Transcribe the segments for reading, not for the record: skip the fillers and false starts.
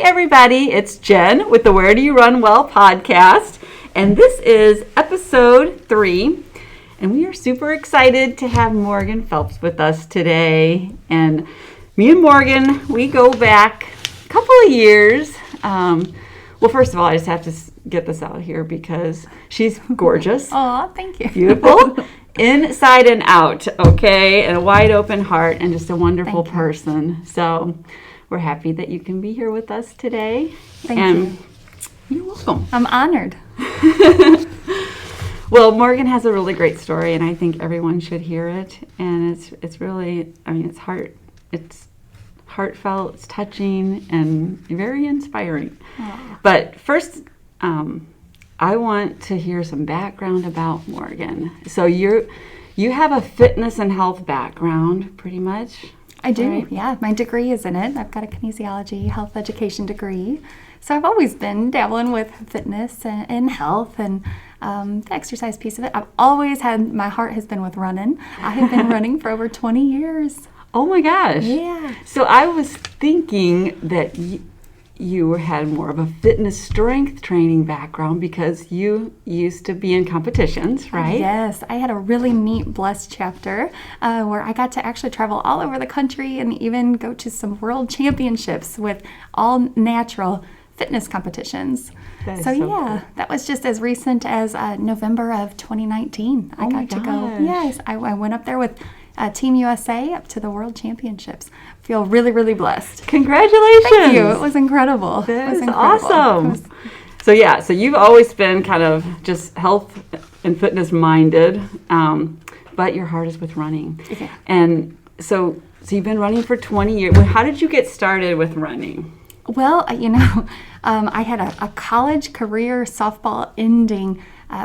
everybody, it's Jen with the Where Do You Run Well podcast, and this is episode 3, and we are super excited to have Morgan Phelps with us today. And me and Morgan, we go back a couple of years. Well, first of all, I just have to get this out here because she's gorgeous. Oh, thank you. Beautiful. Inside and out, okay? And a wide open heart and just a wonderful person. So we're happy that you can be here with us today. Thank you. You're welcome. I'm honored. Well, Morgan has a really great story, and I think everyone should hear it. And it's really, it's heartfelt, it's touching, and very inspiring. Aww. But first, I want to hear some background about Morgan. So you have a fitness and health background, pretty much. I do, right? Yeah. My degree is in it. I've got a kinesiology health education degree. So I've always been dabbling with fitness and health and the exercise piece of it. I've always had, my heart has been with running. I have been running for over 20 years. Oh my gosh. Yeah. So I was thinking that you had more of a fitness strength training background because you used to be in competitions, right? Yes, I had a really neat blessed chapter where I got to actually travel all over the country and even go to some world championships with all natural fitness competitions. So yeah, cool. That was just as recent as November of 2019. I got to go. Yes, I went up there with Team USA up to the World Championships. Feel really, really blessed. Congratulations! Thank you. It was incredible. That is awesome. So you've always been kind of just health and fitness minded, but your heart is with running. Okay. And so you've been running for 20 years. How did you get started with running? Well, I had a college career softball ending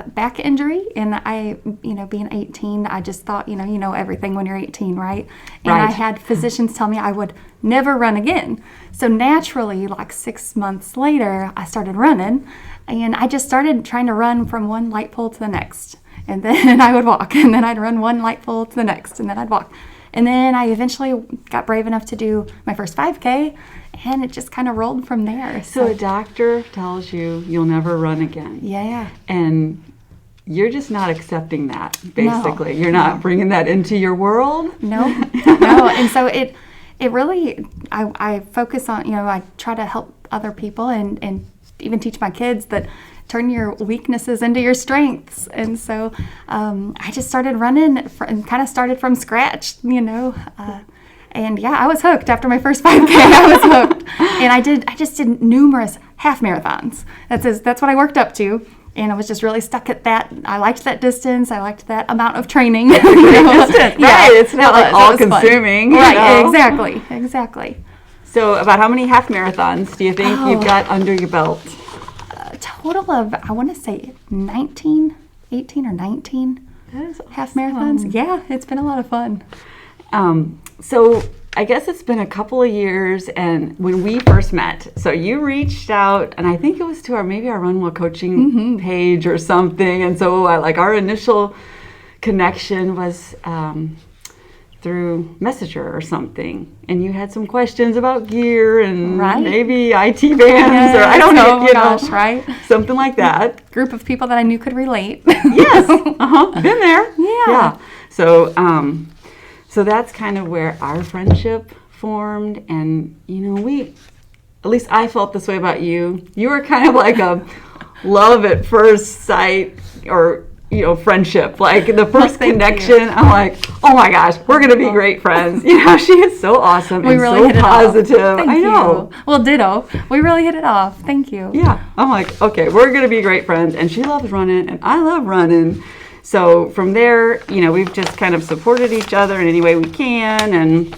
back injury, and I, being 18, I just thought, you know everything when you're 18, right? And right. I had physicians tell me I would never run again. So naturally, like 6 months later, I started running, and I just started trying to run from one light pole to the next, and then I would walk, and then I'd run one light pole to the next, and then I'd walk. And then I eventually got brave enough to do my first 5K, and it just kind of rolled from there. So a doctor tells you you'll never run again. Yeah. And you're just not accepting that, basically. No. You're not bringing that into your world? No. And so it really, I focus on, I try to help other people and even teach my kids that turn your weaknesses into your strengths. And so I just started running and kind of started from scratch, and yeah, I was hooked after my first 5K. I was hooked. And I just did numerous half marathons. That's what I worked up to. And I was just really stuck at that. I liked that distance. I liked that amount of training. Distance, right? Yeah, it's not like all consuming. Right, exactly. So about how many half marathons do you think you've got under your belt? A total of, I want to say 18 or 19 half marathons. Yeah, it's been a lot of fun. So I guess it's been a couple of years, and when we first met, so you reached out, and I think it was to our RunWell coaching page or something, and so our initial connection was through Messenger or something, and you had some questions about gear and maybe IT bands or I don't know, right? Something like that. Group of people that I knew could relate. Yes, been there. Yeah. So that's kind of where our friendship formed, and at least I felt this way about you. You were kind of like a love at first sight or friendship, like the first connection. I'm like, oh my gosh, we're gonna be great friends. She is so awesome and really so hit it positive. Off. Thank I know. You. Well, ditto. We really hit it off. Thank you. Yeah, I'm like, okay, we're gonna be great friends, and she loves running, and I love running. So from there, we've just kind of supported each other in any way we can, and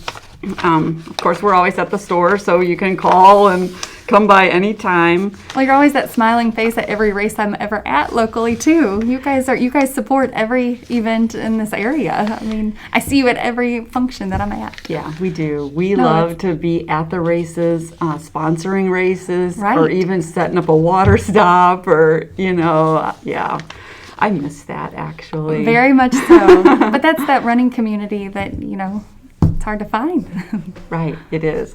of course, we're always at the store, so you can call and come by anytime. Well, you're always that smiling face at every race I'm ever at locally too. You guys support every event in this area. I mean, I see you at every function that I'm at. Yeah, we do. We love to be at the races, sponsoring races, or even setting up a water stop, or yeah. I miss that, actually. Very much so. But that's that running community that, it's hard to find. Right, it is.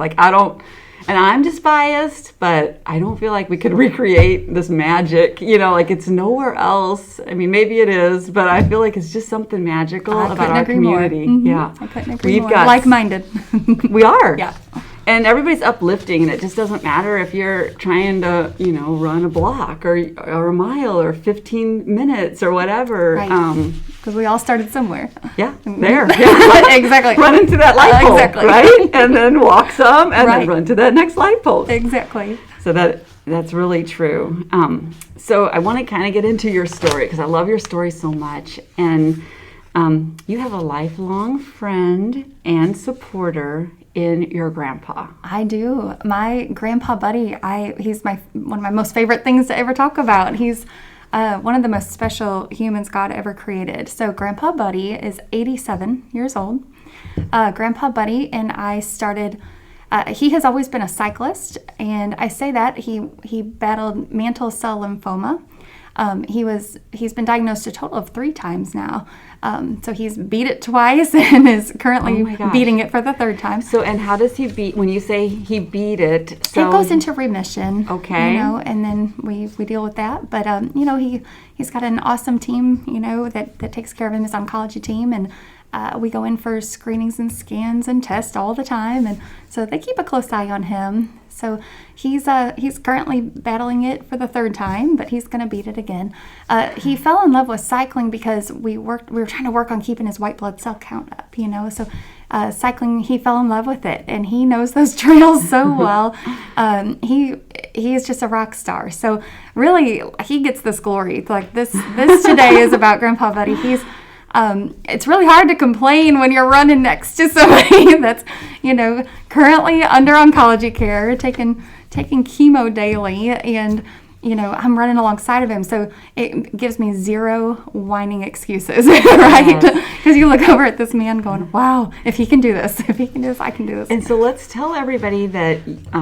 And I'm just biased, but I don't feel like we could recreate this magic, like it's nowhere else. I mean, maybe it is, but I feel like it's just something magical about our community. Mm-hmm. Yeah. I couldn't agree more. Like-minded. We are. Yeah. And everybody's uplifting, and it just doesn't matter if you're trying to, run a block or a mile or 15 minutes or whatever. Right. Because we all started somewhere. Yeah, there. Yeah. Exactly. Run into that light pole, exactly. right? And then walk some, and then run to that next light pole. Exactly. So that's really true. So I want to kind of get into your story, because I love your story so much. And you have a lifelong friend and supporter in your grandpa. I do. My grandpa Buddy, he's one of my most favorite things to ever talk about. He's one of the most special humans God ever created. So Grandpa Buddy is 87 years old. Grandpa Buddy and I started, he has always been a cyclist, and I say that he battled mantle cell lymphoma. He's been diagnosed a total of 3 times now. So he's beat it twice and is currently beating it for the 3rd time. So, and how does he beat, when you say he beat it? So it goes into remission. Okay. And then we deal with that. But, he's got an awesome team, that takes care of him, his oncology team. And we go in for screenings and scans and tests all the time. And so they keep a close eye on him. So he's currently battling it for the 3rd time, but he's going to beat it again. He fell in love with cycling because we were trying to work on keeping his white blood cell count up, So cycling, he fell in love with it, and he knows those trails so well. He is just a rock star. So really, he gets this glory. Like this today is about Grandpa Buddy. It's really hard to complain when you're running next to somebody that's, currently under oncology care, taking chemo daily, and, I'm running alongside of him. So it gives me 0 whining excuses, right? Because you look over at this man going, wow, if he can do this, I can do this. And so let's tell everybody that,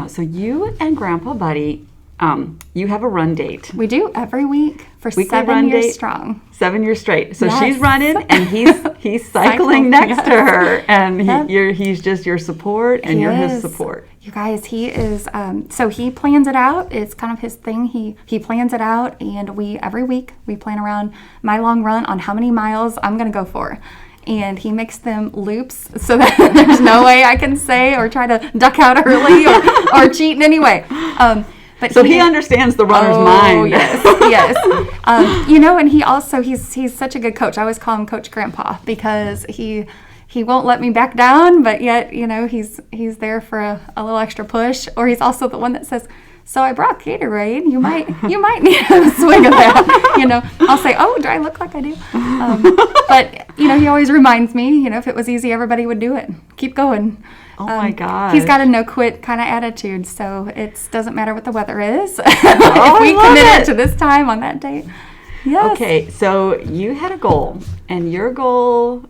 so you and Grandpa Buddy, you have a run date. We do every week for Weekly 7 years date, strong. 7 years straight. So Yes. she's running, and he's cycling next to her, and he's just your support, and you're his support. You guys, he is. So he plans it out. It's kind of his thing. He plans it out, and every week we plan around my long run on how many miles I'm going to go for. And he makes them loops so that there's no way I can say or try to duck out early or cheat in any way. But so he understands the runner's mind. Oh, yes. And he's such a good coach. I always call him Coach Grandpa because he won't let me back down, but yet, he's there for a little extra push. Or he's also the one that says, so I brought Gatorade. You might need a swig of that. I'll say, oh, do I look like I do? But, he always reminds me, if it was easy, everybody would do it. Keep going. Oh my gosh. He's got a no quit kind of attitude, so it doesn't matter what the weather is. If we commit it to this time on that date. Yes. Okay, so you had a goal, and your goal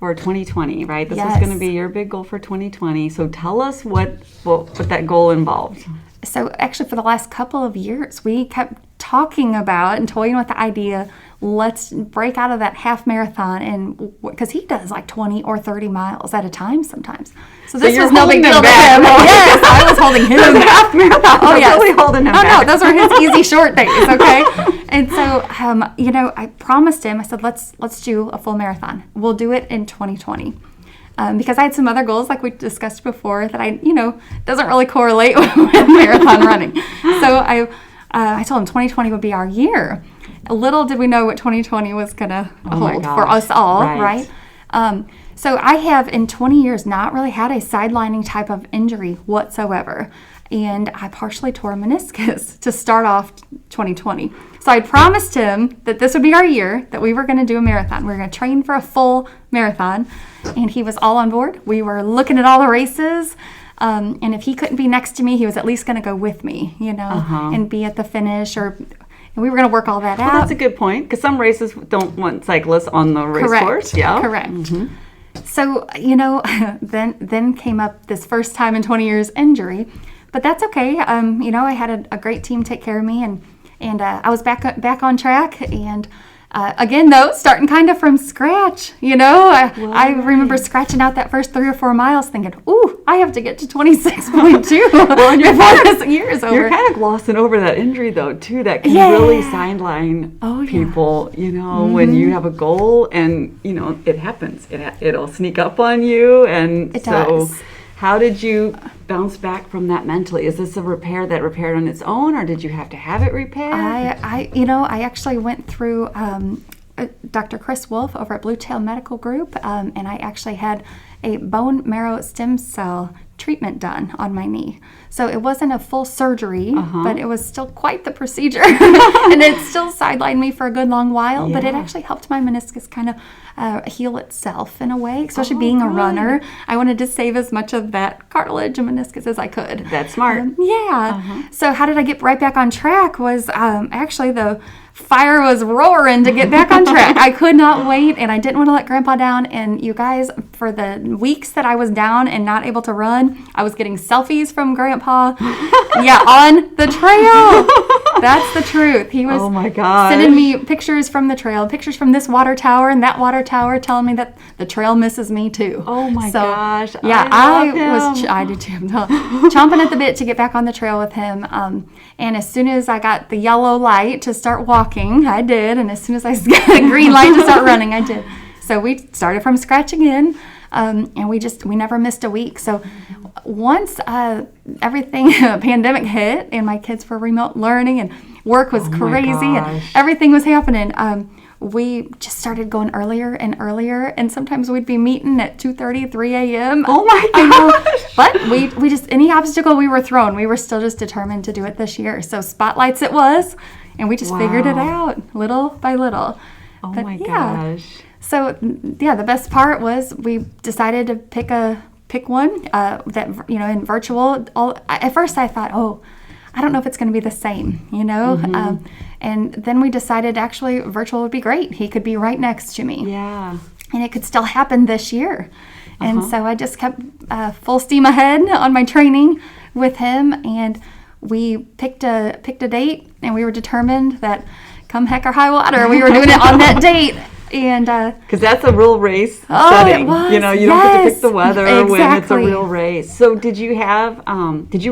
for 2020, right? This was going to be your big goal for 2020. So tell us what that goal involved. So actually, for the last couple of years, we kept talking about and toying with the idea, let's break out of that half marathon, and because he does like 20 or 30 miles at a time sometimes. So this was no big deal to him. Yes, I was holding him back. Half marathon. Oh, yes. Really holding him back. No, those are his easy short days, okay? And so, I promised him, I said, let's do a full marathon. We'll do it in 2020. Because I had some other goals, like we discussed before, that doesn't really correlate with marathon running. So I told him 2020 would be our year. Little did we know what 2020 was going to hold for us all, right? So I have, in 20 years, not really had a sidelining type of injury whatsoever. And I partially tore a meniscus to start off 2020. So I promised him that this would be our year, that we were going to do a marathon. We were going to train for a full marathon. And he was all on board. We were looking at all the races. And if he couldn't be next to me, he was at least going to go with me, and be at the finish, and we were going to work all that out. That's a good point, because some races don't want cyclists on the race course. Yeah, correct. Mm-hmm. So, then came up this first time in 20 years injury, but that's okay. I had a great team take care of me, and I was back on track, and Again, though, starting kind of from scratch, I remember scratching out that first 3 or 4 miles thinking, ooh, I have to get to 26.2 Well, before this year is over. You're kind of glossing over that injury, though, too. That can really sideline people, when you have a goal and, it happens. It'll sneak up on you. And it does. How did you bounce back from that mentally? Is this a repair that repaired on its own, or did you have to have it repaired? I actually went through Dr. Chris Wolf over at Blue Tail Medical Group, and I actually had a bone marrow stem cell treatment done on my knee. So it wasn't a full surgery, but it was still quite the procedure. And it still sidelined me for a good long while, but it actually helped my meniscus kind of heal itself in a way, especially being a runner. I wanted to save as much of that cartilage and meniscus as I could. That's smart. So how did I get right back on track was actually the fire was roaring to get back on track. I could not wait, and I didn't want to let Grandpa down. And you guys, for the weeks that I was down and not able to run, I was getting selfies from Grandpa. On the trail. That's the truth. He was sending me pictures from the trail, pictures from this water tower and that water tower, telling me that the trail misses me too. Oh my gosh. Yeah, I do too. Chomping at the bit to get back on the trail with him. And as soon as I got the yellow light to start walking, I did. And as soon as I got the green light to start running, I did. So we started from scratch again. And we never missed a week. So once everything, pandemic hit and my kids were remote learning and work was crazy and everything was happening, we just started going earlier and earlier, and sometimes we'd be meeting at 2:30, 3 a.m. Oh my gosh! But we just, any obstacle we were thrown, we were still just determined to do it this year. So spotlights it was, and we just figured it out little by little. Oh my gosh. So the best part was we decided to pick one that in virtual. At first I thought, I don't know if it's going to be the same, and then we decided actually virtual would be great. He could be right next to me. Yeah. And it could still happen this year. And so I just kept full steam ahead on my training with him, and we picked a date, and we were determined that come heck or high water, we were doing it on that date. And because that's a real race setting. It was. You don't get to pick the weather when it's a real race. So did you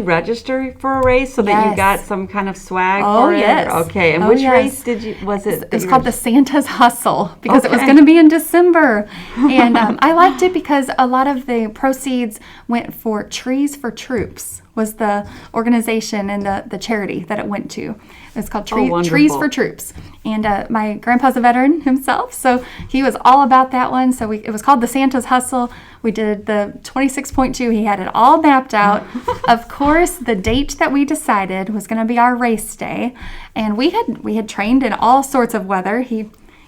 register for a race so that you got some kind of swag for it? Yes. Okay. And which race was it? It was called the Santa's Hustle because it was going to be in December. And I liked it because a lot of the proceeds went for Trees for Troops, was the organization and the charity that it went to. It's called Trees for Troops. And my grandpa's a veteran himself, so he was all about that one. So it was called the Santa's Hustle. We did the 26.2. He had it all mapped out. Of course, the date that we decided was going to be our race day. And we had trained in all sorts of weather.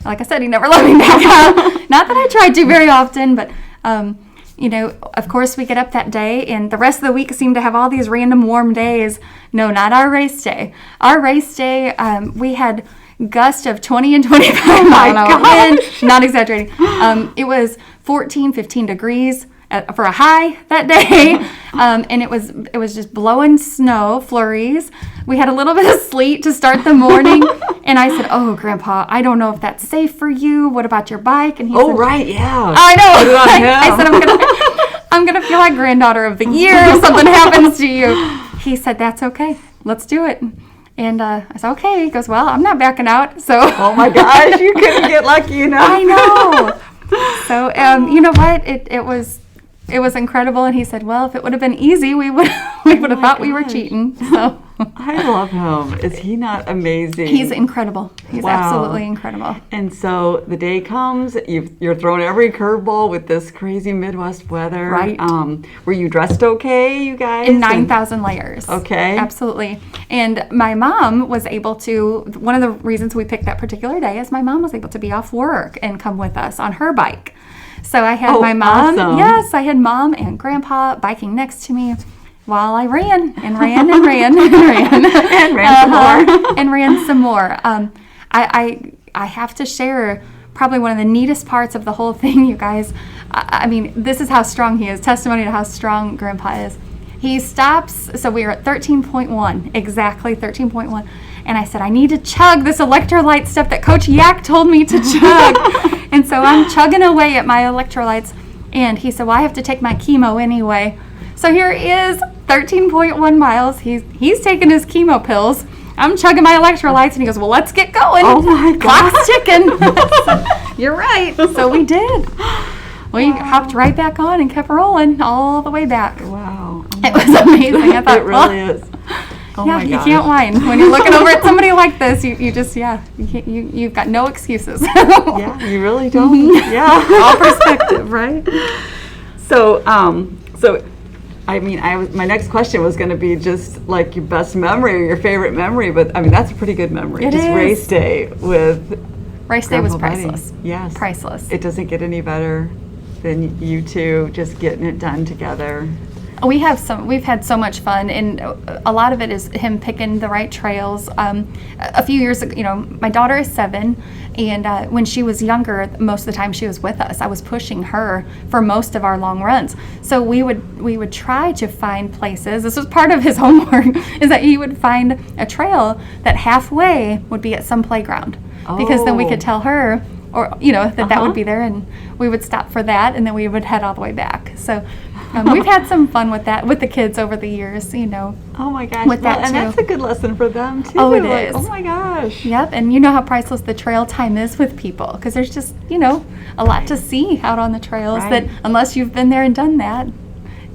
Like I said, he never let me back out. Not that I tried to very often, but of course we get up that day, and the rest of the week seemed to have all these random warm days. No, not our race day. Our race day, we had gusts of 20 and 25 mile an hour wind. Not exaggerating. It was 14, 15 degrees for a high that day, and it was just blowing snow flurries. We had a little bit of sleet to start the morning, and I said, "Oh, Grandpa, I don't know if that's safe for you. What about your bike?" And he said, right, yeah. I know. Put it on him. I said, I'm gonna feel like granddaughter of the year if something happens to you. He said, "That's okay. Let's do it." And I said, "Okay." He goes, "Well, I'm not backing out." So. Oh my gosh, you couldn't get lucky enough. I know. So you know what? It was incredible, and he said, "Well, if it would have been easy, we would have thought we were cheating." So I love him. Is he not amazing? He's incredible. He's absolutely incredible. And so the day comes, you're throwing every curveball with this crazy Midwest weather. Right. Were you dressed okay, you guys? In 9,000 layers. Okay. Absolutely. And my mom was able to. One of the reasons we picked that particular day is my mom was able to be off work and come with us on her bike. So I had my mom. Awesome. Yes, I had Mom and Grandpa biking next to me while I ran and ran and ran and ran and ran some more. And ran some more. I have to share probably one of the neatest parts of the whole thing, you guys. I mean, this is how strong he is. Testimony to how strong Grandpa is. He stops, so we were at 13.1, exactly 13.1. And I said, I need to chug this electrolyte stuff that Coach Yak told me to chug. And so I'm chugging away at my electrolytes. And he said, well, I have to take my chemo anyway. So here he is, 13.1 miles. He's taking his chemo pills. I'm chugging my electrolytes. And he goes, well, let's get going. Oh, my God. Clock's ticking. So, you're right. So we did. We hopped right back on and kept rolling all the way back. Wow. It was amazing. I thought, it really is. Oh yeah, my you gosh. can't whine when you're looking over at somebody like this. You've got no excuses. Yeah, you really don't. Yeah, all perspective, right? So, I mean, my next question was going to be just like your best memory or your favorite memory, but I mean that's a pretty good memory. It just is. race day with Race day was Grandpa Buddy. priceless. Yes, Priceless. It doesn't get any better than you two just getting it done together. We've had so much fun, and a lot of it is him picking the right trails. A few years ago, my daughter is 7, and when she was younger, most of the time she was with us. I was pushing her for most of our long runs. So we would try to find places. This was part of his homework, is that he would find a trail that halfway would be at some playground, because then we could tell her, or that would be there, and we would stop for that, and then we would head all the way back. So we've had some fun with that with the kids over the years. Oh my gosh! With that and too. that's a good lesson for them too. Oh, it Like, is. oh my gosh! Yep, and you know how priceless the trail time is with people, because there's just a lot to see out on the trails that unless you've been there and done that,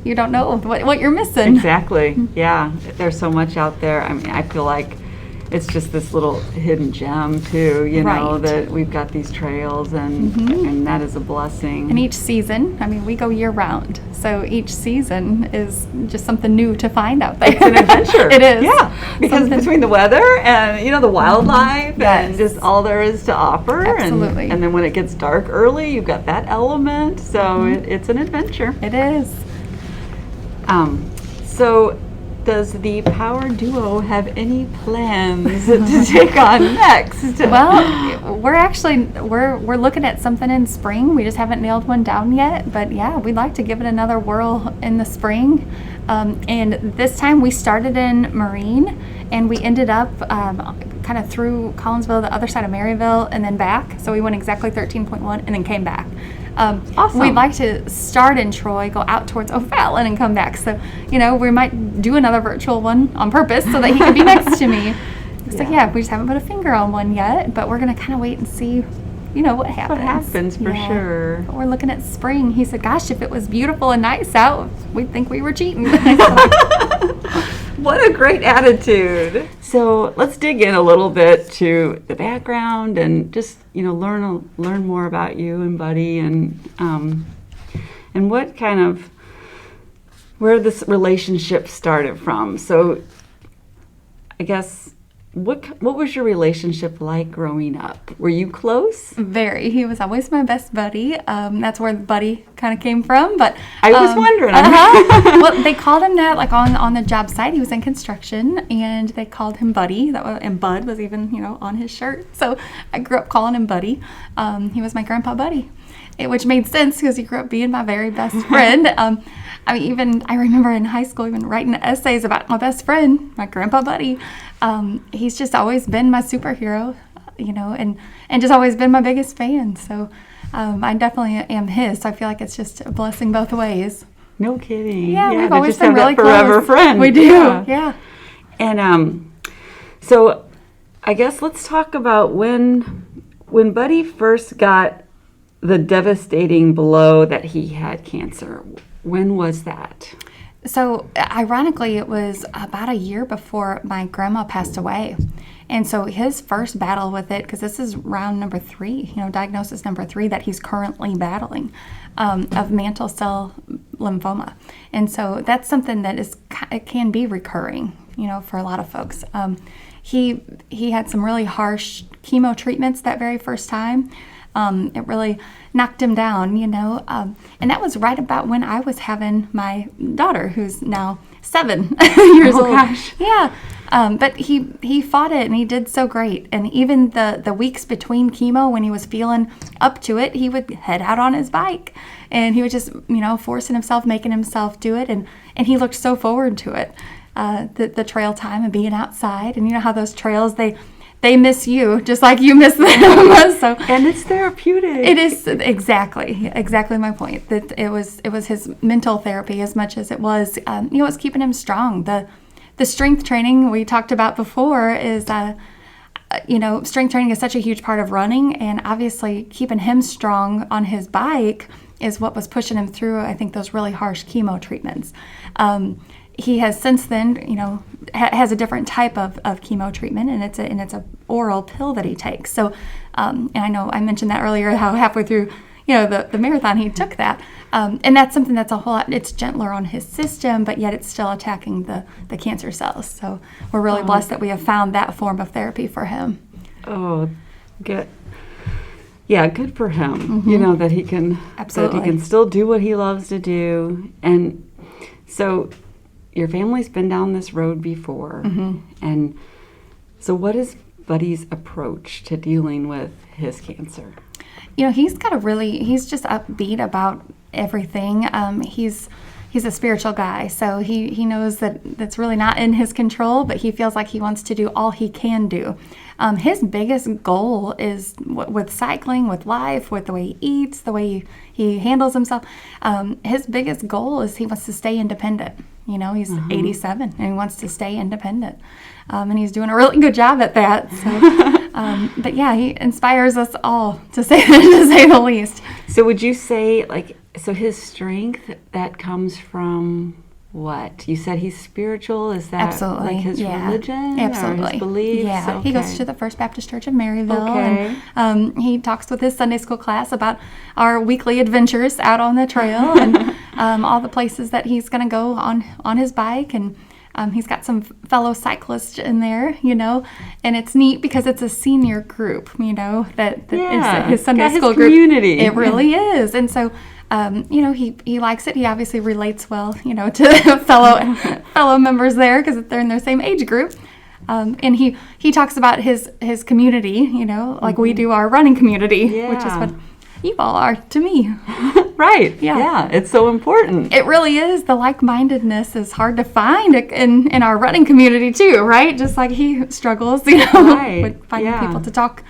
you don't know what you're missing. Exactly. Yeah, there's so much out there. I mean, I feel like it's just this little hidden gem too, Right. that we've got these trails and that is a blessing. And each season, I mean, we go year round, so each season is just something new to find out there. It's an adventure. It is. Yeah, because between the weather and the wildlife Yes. and just all there is to offer. Absolutely. And then when it gets dark early, you've got that element. So it's an adventure. It is. So does the Power Duo have any plans to take on next? Well, we're looking at something in spring. We just haven't nailed one down yet, but yeah, we'd like to give it another whirl in the spring. And this time we started in Marine, and we ended up kind of through Collinsville, the other side of Maryville, and then back. So we went exactly 13.1 and then came back. Awesome. We'd like to start in Troy, go out towards O'Fallon, and come back. So, we might do another virtual one on purpose so that he can be next to me. So, yeah, we just haven't put a finger on one yet, but we're going to kind of wait and see, what happens. What happens for sure. But we're looking at spring. He said, gosh, if it was beautiful and nice out, we'd think we were cheating. What a great attitude. So let's dig in a little bit to the background and just, learn more about you and Buddy and what kind of, where this relationship started from. So I guess, what was your relationship like growing up? Were you close? Very. He was always my best buddy. That's where Buddy kind of came from. But I was wondering. Well, they called him that, like on the job site. He was in construction, and they called him Buddy. And Bud was even, on his shirt. So I grew up calling him Buddy. He was my Grandpa Buddy, which made sense because he grew up being my very best friend. I remember in high school even writing essays about my best friend, my Grandpa Buddy. He's just always been my superhero, and just always been my biggest fan. So I definitely am his. So I feel like it's just a blessing both ways. No kidding. Yeah, we've to always just been have really that forever close. friend. We do, yeah. And so I guess let's talk about when Buddy first got the devastating blow that he had cancer. When was that? So ironically, it was about a year before my grandma passed away. And so his first battle with it, because this is round number 3, diagnosis number 3 that he's currently battling, of mantle cell lymphoma. And so that's something that it can be recurring, for a lot of folks. He had some really harsh chemo treatments that very first time. It really knocked him down, and that was right about when I was having my daughter, who's now 7 years old. Gosh. Yeah, But he fought it, and he did so great. And even the weeks between chemo, when he was feeling up to it, he would head out on his bike, and he was just, forcing himself, making himself do it. And he looked so forward to it, the trail time and being outside. And you know how those trails, they miss you just like you miss them. So, and it's therapeutic. It is exactly my point. That it was his mental therapy as much as it was, it was keeping him strong. The strength training we talked about before is, strength training is such a huge part of running, and obviously keeping him strong on his bike is what was pushing him through, I think, those really harsh chemo treatments. He has since then, has a different type of chemo treatment, and it's a oral pill that he takes. So, and I know I mentioned that earlier, how halfway through, the marathon, he took that. And that's something that's a whole lot, it's gentler on his system, but yet it's still attacking the cancer cells. So we're really blessed that we have found that form of therapy for him. Oh, good. Yeah, good for him. That he can, Absolutely. that he can still do what he loves to do. And so your family's been down this road before. And so what is Buddy's approach to dealing with his cancer? He's just upbeat about everything. He's a spiritual guy, so he knows that that's really not in his control, but he feels like he wants to do all he can do. His biggest goal is with cycling, with life, with the way he eats, the way he handles himself. His biggest goal is he wants to stay independent. He's 87 and he wants to stay independent. And he's doing a really good job at that. So, but yeah, he inspires us all, to say the least. So would you say, so his strength, that comes from what? You said he's spiritual? Is that Absolutely. like his religion? Absolutely. Or his beliefs? Yeah, Okay. he goes to the First Baptist Church of Maryville. Okay. And he talks with his Sunday school class about our weekly adventures out on the trail and all the places that he's going to go on his bike. And he's got some fellow cyclists in there, and it's neat because it's a senior group, that is his Sunday school group. Community. It really is. And so, he likes it. He obviously relates well, to fellow members there because they're in their same age group. And he talks about his community, like we do our running community, which is what you all are to me. Right. Yeah. It's so important. It really is. The like-mindedness is hard to find in our running community too, right? Just like he struggles, Right. with finding people to talk,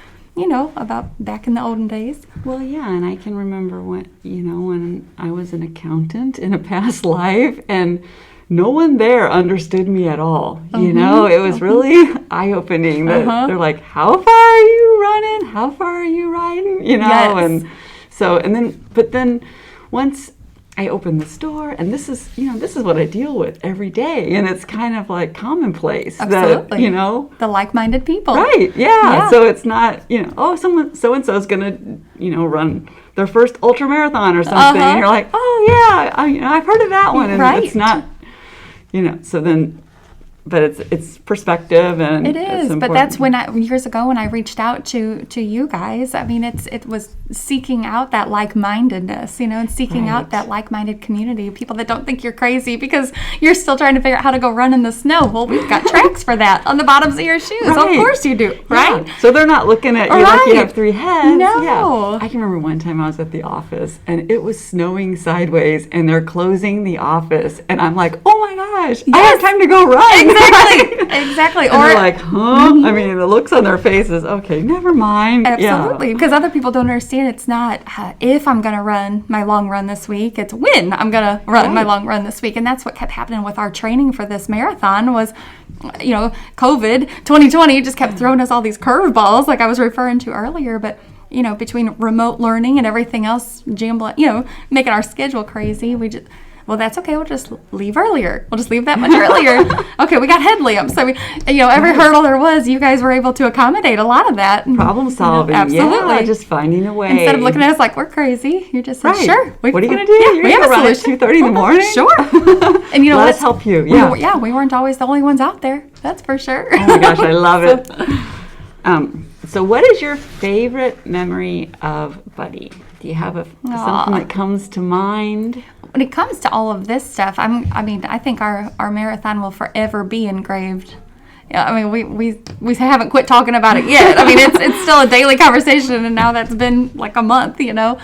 about back in the olden days. Well, yeah, and I can remember when I was an accountant in a past life, and no one there understood me at all. It was really eye-opening that they're like, "How far are you running? How far are you riding?" Yes. And so, but then once I opened the store, and this is what I deal with every day, and it's kind of like commonplace. Absolutely. That, the like-minded people. Right. Yeah. So it's not, someone so-and-so's going to, run their first ultra marathon or something. And you're like, oh yeah, I've heard of that one. And it's not, so then, but it's perspective, and it is. But that's when years ago when I reached out to you guys. I mean, it was seeking out that like-mindedness, and seeking out that like-minded community, people that don't think you're crazy because you're still trying to figure out how to go run in the snow. Well, we've got tracks for that on the bottoms of your shoes. Right. Of course you do, right? Yeah. So they're not looking at you like you have three heads. No. Yeah. I can remember one time I was at the office and it was snowing sideways and they're closing the office and I'm like, oh my gosh, I have time to go run. Exactly. And they're like, huh? I mean, the looks on their faces, okay, never mind. Absolutely. Because other people don't understand it's not if I'm going to run my long run this week, it's when I'm going to run my long run this week. And that's what kept happening with our training for this marathon was, COVID 2020 just kept throwing us all these curveballs like I was referring to earlier. But, between remote learning and everything else, making our schedule crazy, well, that's okay. We'll just leave earlier. We'll just leave that much earlier. Okay, we got headlamps. So, every hurdle there was, you guys were able to accommodate a lot of that. Problem solving. Absolutely. Yeah, just finding a way. Instead of looking at us like we're crazy, you're just like, sure. What are you going to do? Yeah, You're we have a run solution. At 2:30 in the morning? Sure. And let us help you. Yeah. We weren't always the only ones out there. That's for sure. Oh my gosh, I love it. So what is your favorite memory of Buddy? Do you have something that comes to mind? When it comes to all of this stuff, I think our marathon will forever be engraved yeah, I mean, we haven't quit talking about it yet. I mean, it's still a daily conversation, and now that's been like a month,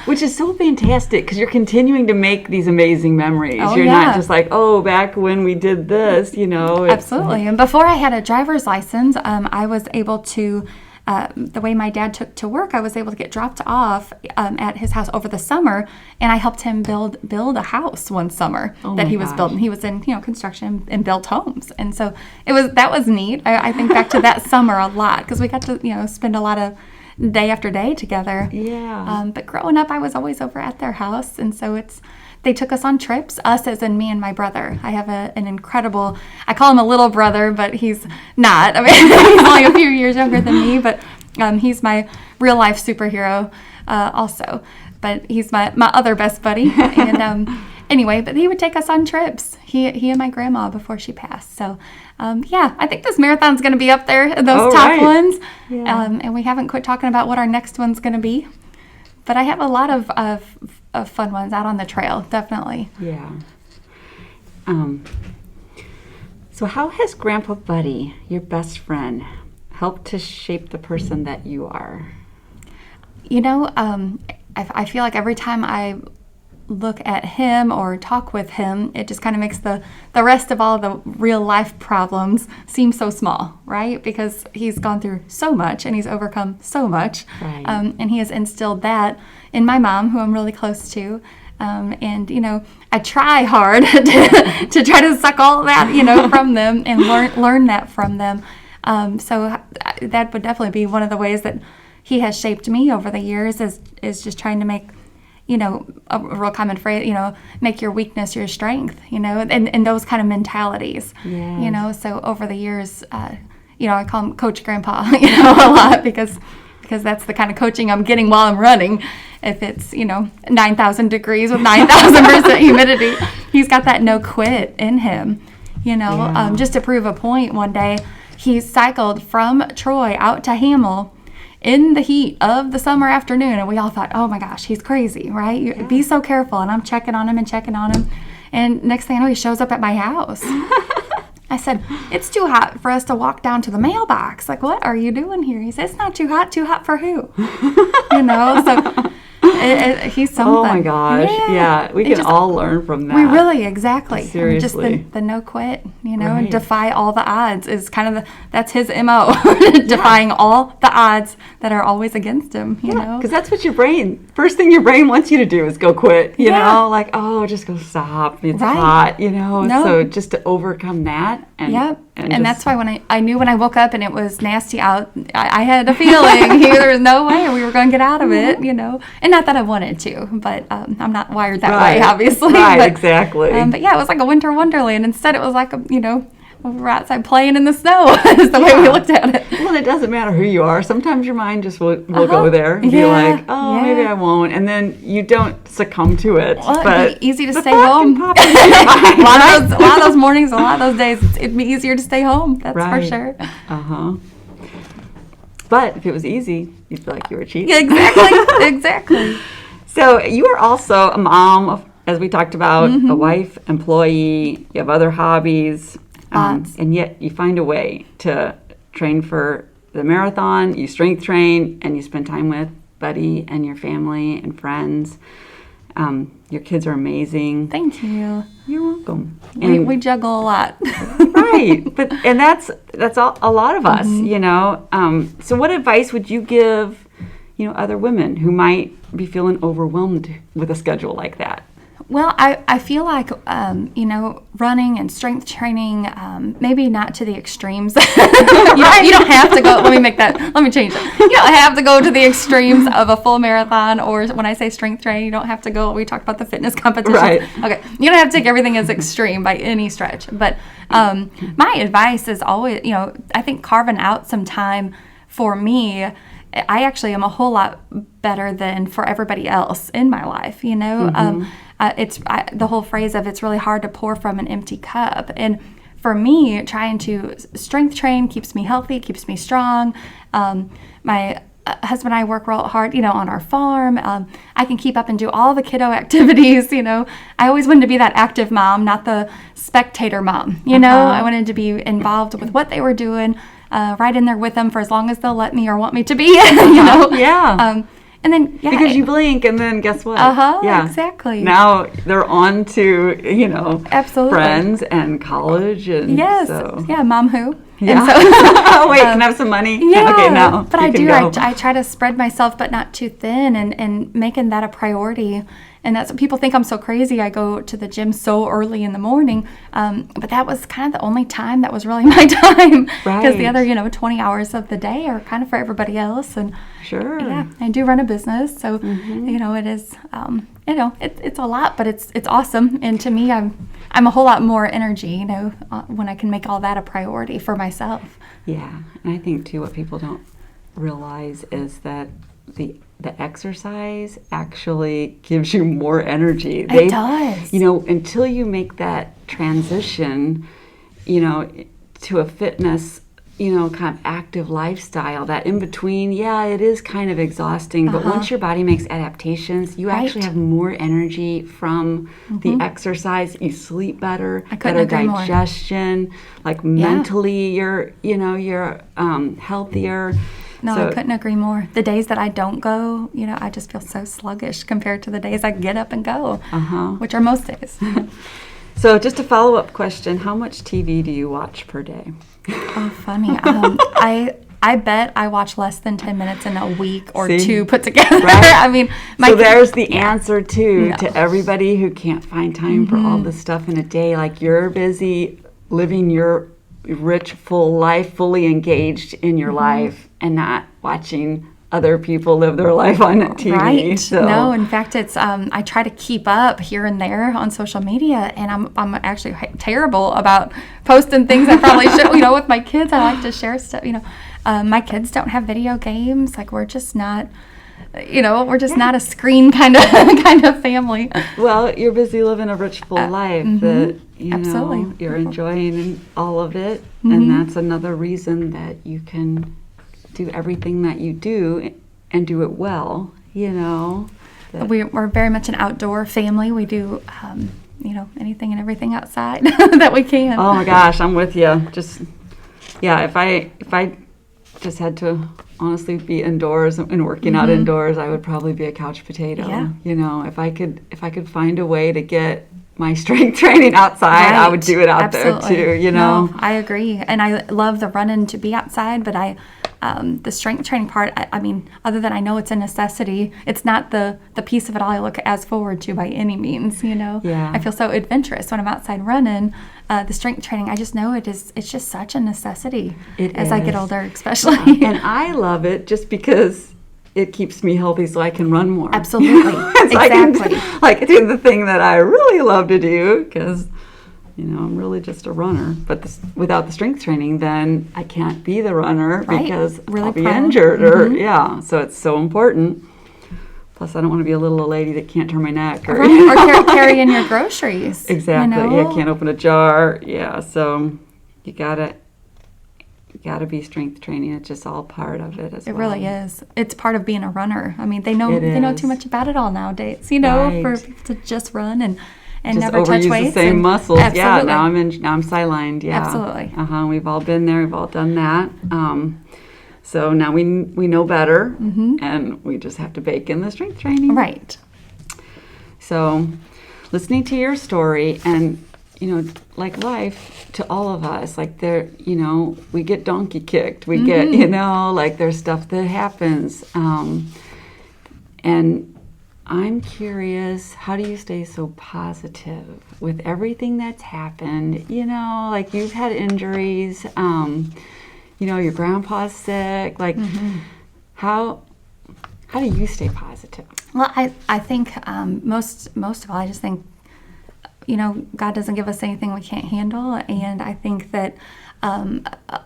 Which is so fantastic because you're continuing to make these amazing memories. Oh, you're yeah. not just like, oh, back when we did this, Absolutely. And before I had a driver's license, I was able to, the way my dad took to work, I was able to get dropped off at his house over the summer, and I helped him build a house one summer that he was building. He was in construction and built homes, and so that was neat. I think back to that summer a lot because we got to spend a lot of day after day together. Yeah. But growing up, I was always over at their house, and so they took us on trips, us as in me and my brother. I have an incredible, I call him a little brother, but he's not. I mean, he's only a few years younger than me, but he's my real life superhero also. But he's my other best buddy. And anyway, but he would take us on trips, he and my grandma before she passed. So I think this marathon's going to be up there, those top ones. Yeah. And we haven't quit talking about what our next one's going to be. But I have a lot of fun ones out on the trail, definitely. Yeah. So how has Grandpa Buddy, your best friend, helped to shape the person that you are? I feel like every time I look at him or talk with him, it just kind of makes the rest of all the real life problems seem so small, right? Because he's gone through so much and he's overcome so much. Right. And he has instilled that in my mom, who I'm really close to. And I try hard to try to suck all that, from them and learn that from them. So that would definitely be one of the ways that he has shaped me over the years is just trying to make, a real common phrase, make your weakness your strength, and those kind of mentalities, Yes. So over the years, I call him Coach Grandpa, a lot because that's the kind of coaching I'm getting while I'm running. If it's, 9,000 degrees with 9,000% humidity, he's got that no quit in him, just to prove a point. One day he cycled from Troy out to Hamel in the heat of the summer afternoon, and we all thought, oh my gosh, he's crazy, right? Be so careful. And I'm checking on him. And next thing I know, he shows up at my house. I said, it's too hot for us to walk down to the mailbox. Like, what are you doing here? He said, it's not too hot. Too hot for who? So he's something. Oh my gosh. Yeah. We can all learn from that. We really, exactly. Seriously. Just the no quit, Right. and defy all the odds is kind of that's his MO. Defying all the odds that are always against him, Yeah, because that's what first thing your brain wants you to do is go quit, like, oh, just go stop. It's hot, No. So just to overcome that. And that's why when I knew when I woke up and it was nasty out, I had a feeling there was no way we were going to get out of it, And not that I wanted to, but I'm not wired that way, obviously. Right, but, exactly. But yeah, it was like a winter wonderland. Instead, it was like we were outside playing in the snow is the way we looked at it. Well, it doesn't matter who you are. Sometimes your mind just will go there and be like, oh, maybe I won't. And then you don't succumb to it. Well, but it'd be easy to stay home. Pop into your mind, a lot of those mornings, a lot of those days, it'd be easier to stay home. That's for sure. Uh-huh. But if it was easy, you'd feel like you were cheating. Exactly. So you are also a mom, as we talked about, a wife, employee. You have other hobbies. And yet you find a way to train for the marathon, you strength train, and you spend time with Buddy and your family and friends. Your kids are amazing. Thank you. You're welcome. We juggle a lot. Right. And that's a lot of us, So what advice would you give, other women who might be feeling overwhelmed with a schedule like that? Well, I feel like, running and strength training, maybe not to the extremes. You don't have to go, let me change it. You don't have to go to the extremes of a full marathon, or when I say strength training, you don't have to go, we talked about the fitness competitions. Right. Okay, you don't have to take everything as extreme by any stretch. But my advice is always, I think carving out some time for me, I actually am a whole lot better than for everybody else in my life, It's the whole phrase of it's really hard to pour from an empty cup. And for me, trying to strength train keeps me healthy, keeps me strong. My husband and I work real hard, on our farm. I can keep up and do all the kiddo activities, I always wanted to be that active mom, not the spectator mom, I wanted to be involved with what they were doing, right in there with them for as long as they'll let me or want me to be, Yeah. And then, because you blink, and then guess what? Yeah. Exactly. Now they're on to, Absolutely. friends and college. And yes. so. Yeah, mom who? Yeah. And so, oh, wait, can I have some money? Yeah. Okay, now. But I try to spread myself, but not too thin, and making that a priority. And that's what people think I'm so crazy. I go to the gym so early in the morning. But that was kind of the only time that was really my time. Because the other, 20 hours of the day are kind of for everybody else. And sure. Yeah, I do run a business. So, it is, it's a lot, but it's awesome. And to me, I'm a whole lot more energy, when I can make all that a priority for myself. Yeah. And I think, too, what people don't realize is that the exercise actually gives you more energy. It does. Until you make that transition, to a fitness, kind of active lifestyle, that in between, it is kind of exhausting. But once your body makes adaptations, you actually have more energy from the exercise. You sleep better, better digestion. Like mentally, you're healthier. No, I couldn't agree more. The days that I don't go, I just feel so sluggish compared to the days I get up and go, which are most days. So just a follow-up question, how much TV do you watch per day? Oh, funny. I bet I watch less than 10 minutes in a week or two put together. Right? I mean, so there's the answer, too, to everybody who can't find time for all this stuff in a day. Like, you're busy living your rich, full life, fully engaged in your life, and not watching other people live their life on TV. Right. So. No, in fact, it's I try to keep up here and there on social media, and I'm actually terrible about posting things I probably should. With my kids, I like to share stuff. My kids don't have video games. Like, we're just not. Not a screen kind of family. Well, you're busy living a rich, full life that Absolutely. You're enjoying all of it, and that's another reason that you can do everything that you do and do it well. We're very much an outdoor family. We do, anything and everything outside that we can. Oh my gosh, I'm with you. If I just had to honestly be indoors and working out indoors, I would probably be a couch potato. Yeah. If I could find a way to get my strength training outside, I would do it out there too. No, I agree, and I love the running to be outside, but the strength training part, I mean, other than I know it's a necessity, it's not the piece of it all I look as forward to by any means, Yeah. I feel so adventurous when I'm outside running. The strength training, I just know it's just such a necessity I get older, especially. And I love it just because it keeps me healthy so I can run more. Absolutely. So Exactly. I can do the thing that I really love to do because I'm really just a runner. But without the strength training, then I can't be the runner because I'll be injured. So it's so important. Plus, I don't want to be a little old lady that can't turn my neck. Or carrying your groceries. Exactly. Yeah, can't open a jar. Yeah, so you gotta be strength training. It's just all part of it as well. It really is. It's part of being a runner. I mean, they know too much about it all nowadays. For people to just run and just never touch weights. The same muscles. Absolutely. Yeah. Now I'm sidelined. Yeah. Absolutely. We've all been there. We've all done that. So now we know better, and we just have to bake in the strength training. Right. So, listening to your story, and like life, to all of us, like we get donkey kicked. We get like there's stuff that happens, and I'm curious, how do you stay so positive with everything that's happened? Like you've had injuries. Your grandpa's sick. Like, how do you stay positive? Well, I think most of all, I just think, God doesn't give us anything we can't handle, and I think that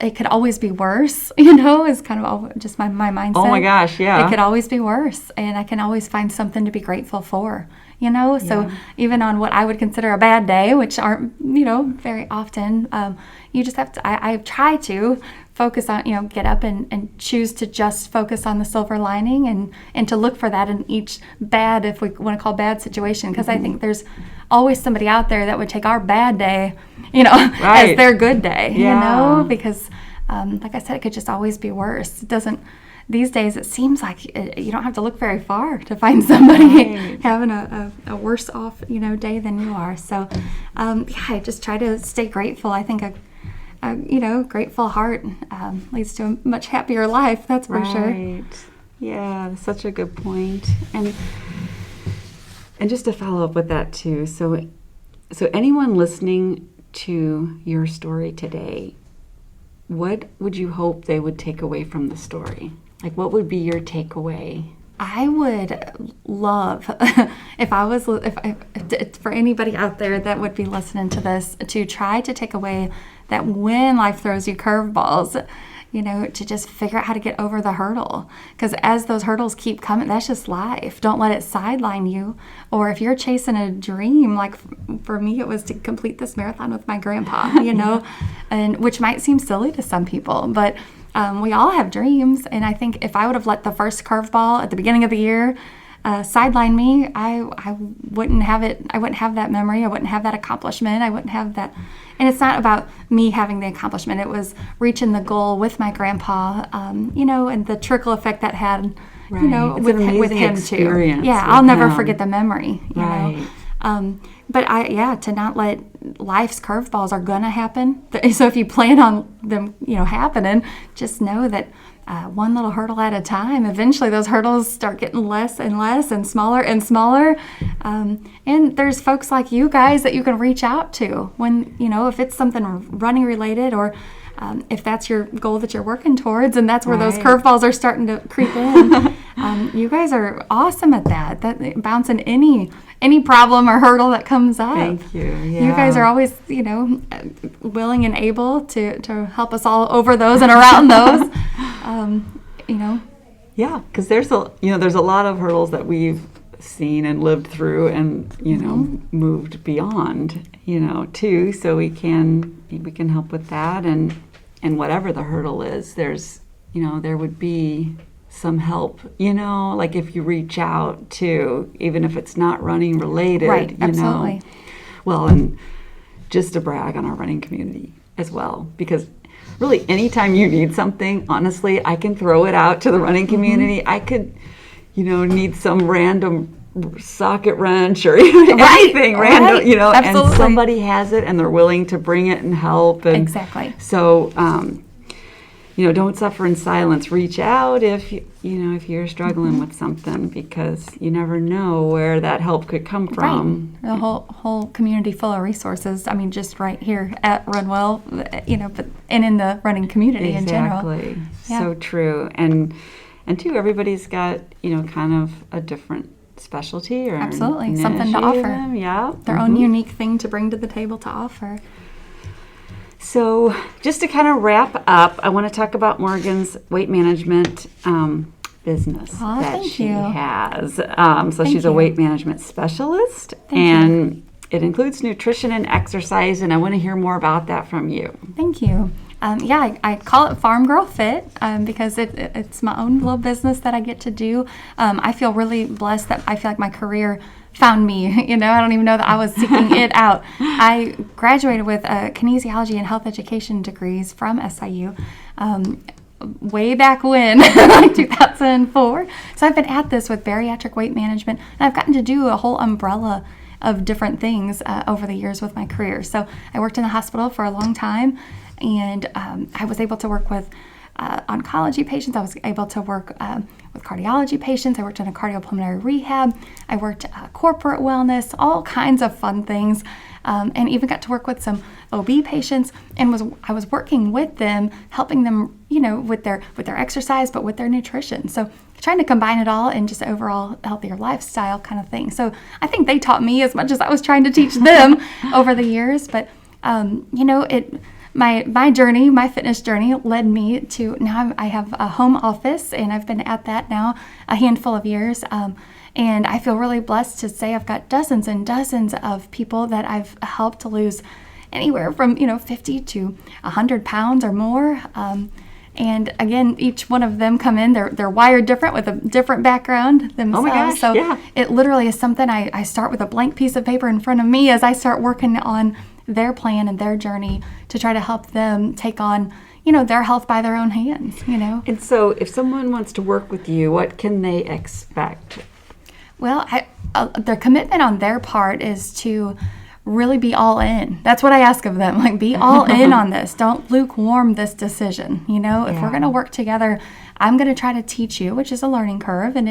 it could always be worse. Is kind of just my mindset. Oh my gosh, yeah. It could always be worse, and I can always find something to be grateful for. So even on what I would consider a bad day, which aren't very often, you just have to. I try to focus on, get up and choose to just focus on the silver lining and to look for that in each bad, if we want to call bad situation. Because I think there's always somebody out there that would take our bad day, Right. as their good day, Yeah. because like I said, it could just always be worse. It doesn't, these days it seems like you don't have to look very far to find somebody Right. having a worse off, day than you are. So, I just try to stay grateful. I think a grateful heart leads to a much happier life. That's for sure. Right. Yeah, that's such a good point. And just to follow up with that too. So anyone listening to your story today, what would you hope they would take away from the story? Like, what would be your takeaway? I would love for anybody out there that would be listening to this, to try to take away that when life throws you curveballs, to just figure out how to get over the hurdle. Because as those hurdles keep coming, that's just life. Don't let it sideline you. Or if you're chasing a dream, like for me, it was to complete this marathon with my grandpa, and which might seem silly to some people, but we all have dreams. And I think if I would have let the first curveball at the beginning of the year sideline me, I wouldn't have it. I wouldn't have that memory. I wouldn't have that accomplishment. I wouldn't have that. And it's not about me having the accomplishment. It was reaching the goal with my grandpa, and the trickle effect that had, Right. It's with an him amazing too. experience Yeah, with I'll never him. forget the memory, Right. But to not let life's curveballs are gonna happen. So if you plan on them, happening, just know that one little hurdle at a time, eventually those hurdles start getting less and less and smaller and smaller. And there's folks like you guys that you can reach out to when, if it's something running related, or if that's your goal that you're working towards, and that's where those Right. curveballs are starting to creep in. You guys are awesome at that bouncing any problem or hurdle that comes up. Thank you. Yeah. You guys are always, willing and able to help us all over those and around those. Yeah, because there's a lot of hurdles that we've seen and lived through and moved beyond too. So we can help with that, and whatever the hurdle is, there's there would be some help, like if you reach out to, even if it's not running related, Right, absolutely. Well, and just to brag on our running community as well, because really anytime you need something, honestly, I can throw it out to the running community. I could, need some random socket wrench or anything random, Absolutely. and somebody has it and they're willing to bring it and help. And Exactly. so, don't suffer in silence. Reach out if you're struggling with something, because you never know where that help could come from. Right. The whole community full of resources. I mean, just right here at RunWell, and in the running community in general. Exactly. Yeah. So true. And too, everybody's got, kind of a different specialty or Absolutely. niche Something to offer. even. Yeah. Their own unique thing to bring to the table to offer. So just to kind of wrap up, I want to talk about Morgan's weight management business Aw, that thank she you. has. So Thank she's a you. weight management specialist, and it includes nutrition and exercise, and I want to hear more about that from you. Thank you. I call it Farm Girl Fit because it's my own little business that I get to do. I feel really blessed that I feel like my career found me. I don't even know that I was seeking it out. I graduated with kinesiology and health education degrees from SIU way back when, like 2004. So I've been at this with bariatric weight management, and I've gotten to do a whole umbrella of different things over the years with my career. So I worked in the hospital for a long time, and I was able to work with oncology patients. I was able to work with cardiology patients. I worked in a cardiopulmonary rehab. I worked corporate wellness, all kinds of fun things, and even got to work with some OB patients. And I was working with them, helping them, with their exercise, but with their nutrition. So trying to combine it all in just overall healthier lifestyle kind of thing. So I think they taught me as much as I was trying to teach them over the years. But My journey, my fitness journey, led me to now I have a home office, and I've been at that now a handful of years. And I feel really blessed to say I've got dozens and dozens of people that I've helped to lose anywhere from 50 to 100 pounds or more. And again, each one of them come in, they're wired different with a different background themselves. Oh my gosh, so yeah. it literally is something I start with a blank piece of paper in front of me as I start working on their plan and their journey to try to help them take on, their health by their own hands, And so if someone wants to work with you, what can they expect? Well, their commitment on their part is to really be all in. That's what I ask of them. Like, be all in on this. Don't lukewarm this decision. If we're going to work together, I'm going to try to teach you, which is a learning curve. And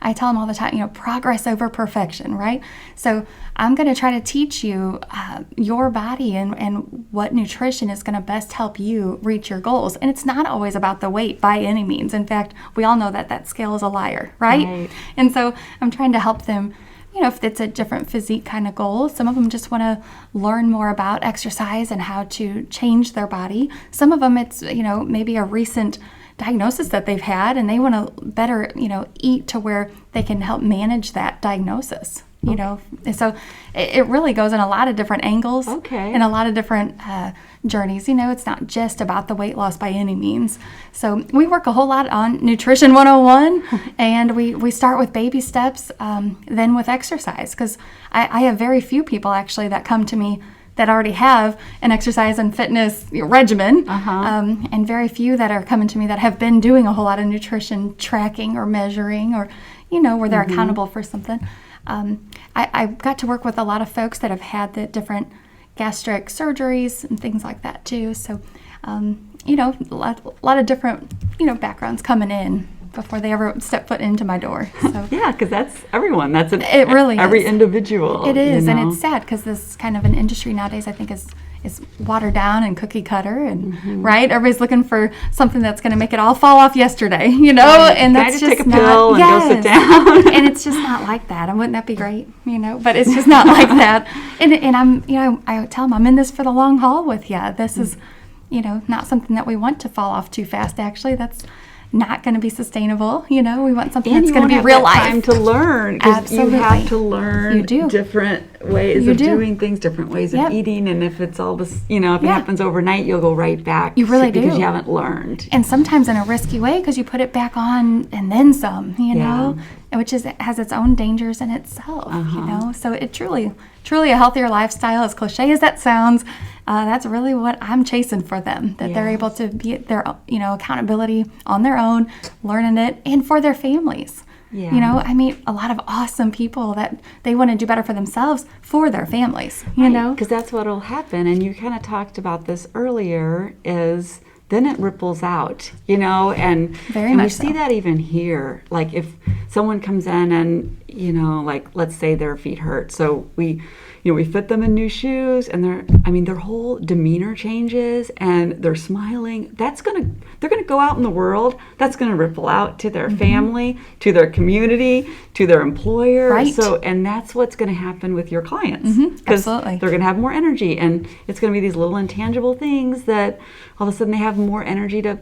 I tell them all the time, progress over perfection, right? So I'm going to try to teach you your body and what nutrition is going to best help you reach your goals. And it's not always about the weight by any means. In fact, we all know that scale is a liar, right? And so I'm trying to help them, if it's a different physique kind of goal. Some of them just want to learn more about exercise and how to change their body. Some of them, it's, maybe a recent diagnosis that they've had, and they want to better, eat to where they can help manage that diagnosis. So it really goes in a lot of different angles and a lot of different journeys. It's not just about the weight loss by any means. So we work a whole lot on Nutrition 101, and we start with baby steps, then with exercise, because I have very few people actually that come to me that already have an exercise and fitness regimen, and very few that are coming to me that have been doing a whole lot of nutrition tracking or measuring, or where they're accountable for something. I got to work with a lot of folks that have had the different gastric surgeries and things like that too. So, a lot of different backgrounds coming in before they ever step foot into my door. So Yeah, because that's everyone. That's it really every is. individual. It is, and it's sad because this kind of an industry nowadays, I think, is watered down and cookie cutter, and right, everybody's looking for something that's going to make it all fall off yesterday, Right. and Can I that's just take a not, pill and go sit down? And it's just not like that. And wouldn't that be great, But it's just not like that. And I'm, I tell them I'm in this for the long haul with you. This is, not something that we want to fall off too fast. Actually, that's not going to be sustainable. We want something that's going to be real life. Time to learn, because Absolutely. you have to learn You do. different ways You of do. doing things, different ways of eating, and if it's all this, if it happens overnight, you'll go right back. You really because do. you haven't learned. And sometimes in a risky way, because you put it back on and then some, which has its own dangers in itself, So it truly a healthier lifestyle, as cliche as that sounds, that's really what I'm chasing for them, that they're able to be at their, accountability on their own, learning it, and for their families. Yeah. I meet a lot of awesome people that they want to do better for themselves, for their families, know? Because that's what will happen. And you kind of talked about this earlier, is then it ripples out, and Very we much see so. that even here. Like if someone comes in and, like let's say their feet hurt. So we fit them in new shoes, and their whole demeanor changes, and they're smiling. They're gonna go out in the world. That's gonna ripple out to their family, to their community, to their employer. Right. So, and that's what's gonna happen with your clients. Absolutely. They're gonna have more energy, and it's gonna be these little intangible things that all of a sudden they have more energy to,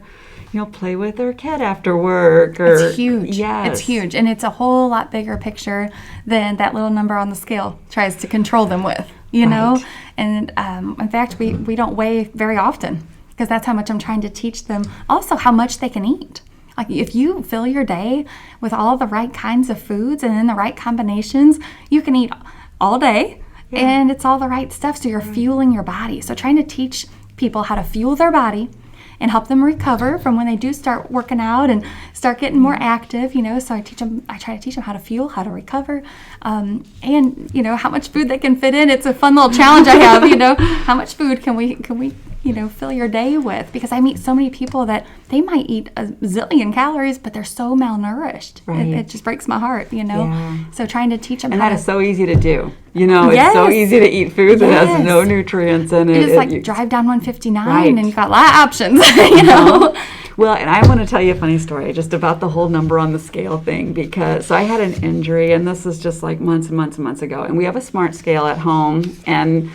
play with their kid after work. Or, It's huge. Yes. It's huge. And it's a whole lot bigger picture than that little number on the scale tries to control them with, know? Right. And in fact, we don't weigh very often, because that's how much I'm trying to teach them. Also, how much they can eat. Like if you fill your day with all the right kinds of foods and in the right combinations, you can eat all day, and it's all the right stuff. So you're fueling your body. So trying to teach people how to fuel their body and help them recover from when they do start working out and start getting more active, So I try to teach them how to fuel, how to recover, and how much food they can fit in. It's a fun little challenge I have, how much food can we fill your day with? Because I meet so many people that they might eat a zillion calories, but they're so malnourished. Right. It just breaks my heart, Yeah. So trying to teach them And how that to is so easy to do. It's so easy to eat food that has no nutrients in it. You just drive down 159 Right. and you've got a lot of options, Well, and I want to tell you a funny story just about the whole number on the scale thing, because so I had an injury, and this is just like months and months and months ago, and we have a smart scale at home, and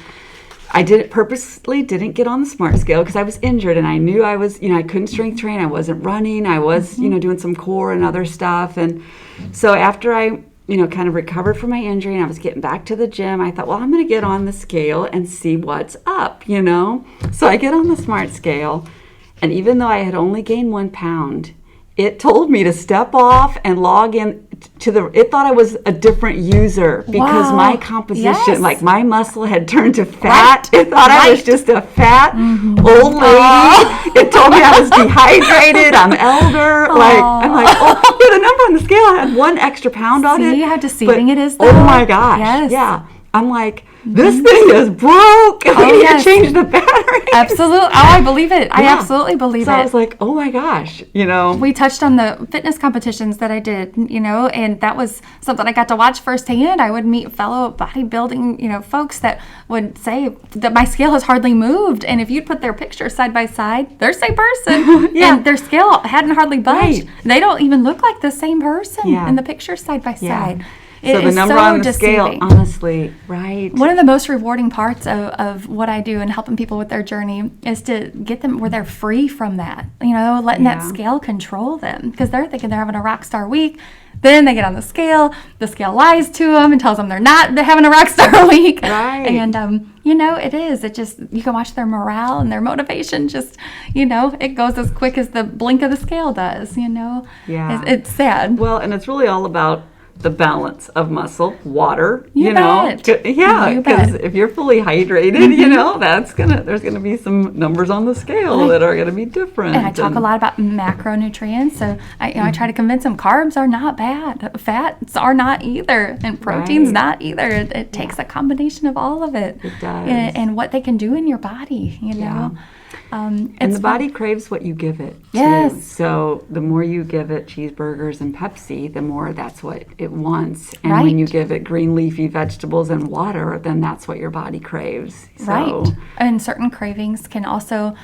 I purposely didn't get on the smart scale because I was injured, and I knew I was, I couldn't strength train, I wasn't running, I was, doing some core and other stuff, and so after I kind of recovered from my injury and I was getting back to the gym, I thought, well, I'm going to get on the scale and see what's up, So I get on the smart scale, And even though I had only gained 1 pound, it told me to step off and log in to it thought I was a different user because my composition, like my muscle had turned to fat. It thought I was just a fat old lady. It told me I was dehydrated. I'm elder. I'm like, the number on the scale had 1 extra pound on it. See how deceiving it is, though? Oh my gosh. Yes. Yeah. I'm like, this thing is broke. We need to change the battery. Absolutely. Oh, I believe it. I absolutely believe it. So I was like, oh my gosh, We touched on the fitness competitions that I did, and that was something I got to watch firsthand. I would meet fellow bodybuilding, folks that would say that my scale has hardly moved. And if you'd put their pictures side by side, they're the same person. And their scale hadn't hardly budged. Right. They don't even look like the same person in the pictures side by side. So the number on the scale, honestly, right. One of the most rewarding parts of what I do and helping people with their journey is to get them where they're free from that, letting that scale control them, because they're thinking they're having a rock star week. Then they get on the scale lies to them and tells them they're having a rock star week. Right. And, it is. It just, you can watch their morale and their motivation just, it goes as quick as the blink of the scale does, Yeah. It's sad. Well, and it's really all about the balance of muscle, water, you bet. Yeah, because if you're fully hydrated, there's gonna be some numbers on the scale that are gonna be different. And I talk a lot about macronutrients, so I try to convince them carbs are not bad, fats are not either, and proteins not either. It takes a combination of all of it. It does. And what they can do in your body, Yeah. And the body craves what you give it. Yes. Too. So the more you give it cheeseburgers and Pepsi, the more that's what it wants. And when you give it green leafy vegetables and water, then that's what your body craves. So. Right. And certain cravings can also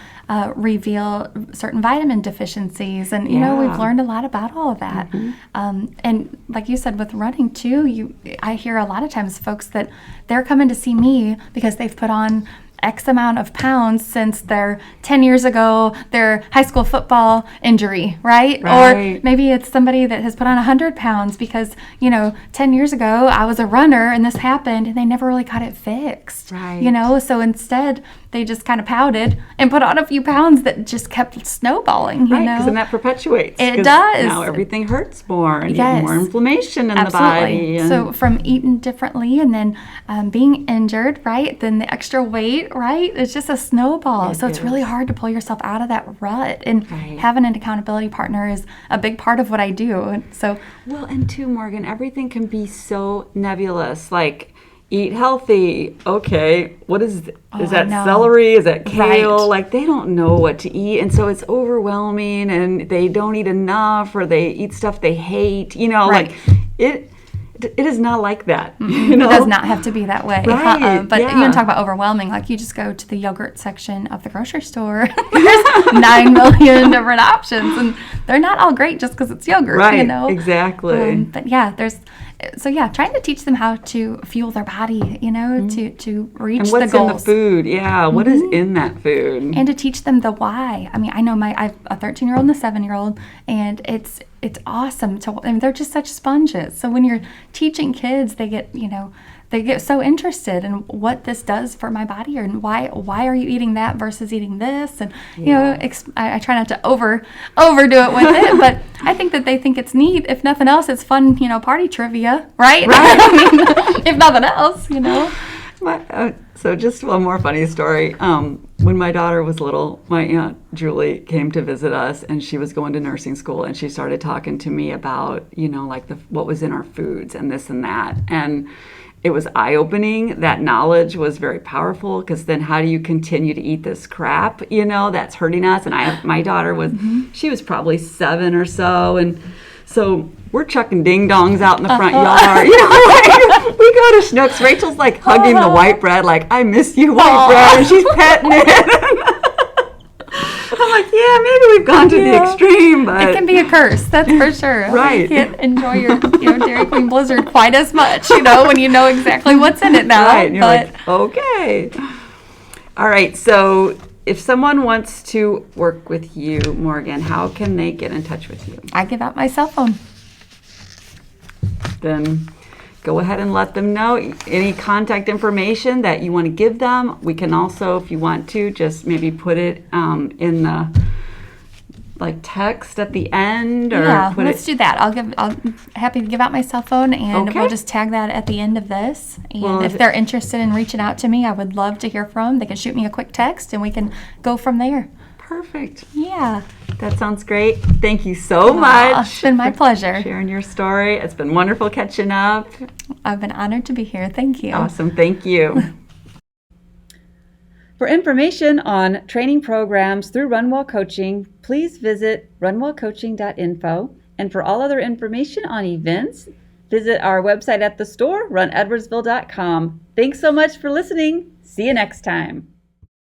reveal certain vitamin deficiencies. And, we've learned a lot about all of that. And like you said, with running too, I hear a lot of times folks that they're coming to see me because they've put on X amount of pounds since their 10 years ago, their high school football injury, right? Or maybe it's somebody that has put on 100 pounds because, 10 years ago I was a runner and this happened and they never really got it fixed, right. So instead they just kind of pouted and put on a few pounds that just kept snowballing, right, because then that perpetuates. It does. Now everything hurts more and you have more inflammation in the body. And so from eating differently and then being injured, right? Then the extra weight, right? It's just a snowball. So it's really hard to pull yourself out of that rut. And having an accountability partner is a big part of what I do. And so, well, and too, Morgan, everything can be so nebulous. Like, eat healthy. Okay, what is that celery? Is that kale? Right. Like, they don't know what to eat, and so it's overwhelming, and they don't eat enough, or they eat stuff they hate. Like it is not like that. It does not have to be that way. Right. But you want to talk about overwhelming. Like, you just go to the yogurt section of the grocery store. There's 9 million different options, and they're not all great just because it's yogurt. Right. Exactly. But trying to teach them how to fuel their body. To reach the goals. And what's in the food? Yeah. What is in that food? And to teach them the why. I mean, I know I have a 13-year-old and a 7-year-old, and it's awesome they're just such sponges. So when you're teaching kids, they get so interested in what this does for my body, and why are you eating that versus eting this, and I try not to overdo it with it, but I think that they think it's neat. If nothing else, it's fun, party trivia, right? I mean, if nothing else, So just one more funny story. When my daughter was little, my Aunt Julie came to visit us, and she was going to nursing school, and she started talking to me about, what was in our foods and this and that. And it was eye-opening. That knowledge was very powerful, because then how do you continue to eat this crap, that's hurting us? And my daughter was, she was probably 7 or so, and so we're chucking ding-dongs out in the front yard. We go to Schnucks. Rachel's like hugging the white bread, like, I miss you, white bread, and she's petting it. I'm like, yeah, maybe we've gone to the extreme, but it can be a curse, that's for sure. Right. You can't enjoy your Dairy Queen Blizzard quite as much, when you know exactly what's in it now. Right, and you're like, okay. All right, so if someone wants to work with you, Morgan, how can they get in touch with you? I give out my cell phone. Then go ahead and let them know any contact information that you want to give them. We can also, if you want to, just maybe put it in the like text at the end, or Yeah, let's do that. I'm happy to give out my cell phone, and Okay. we'll just tag that at the end of this. And Well, if they're interested in reaching out to me, I would love to hear from them. They can shoot me a quick text, and we can go from there. Perfect. Yeah. That sounds great. Thank you so much. It's been my pleasure. Sharing your story. It's been wonderful catching up. I've been honored to be here. Thank you. Awesome. Thank you. For information on training programs through RunWell Coaching, please visit runwellcoaching.info. And for all other information on events, visit our website at the store, runedwardsville.com. Thanks so much for listening. See you next time.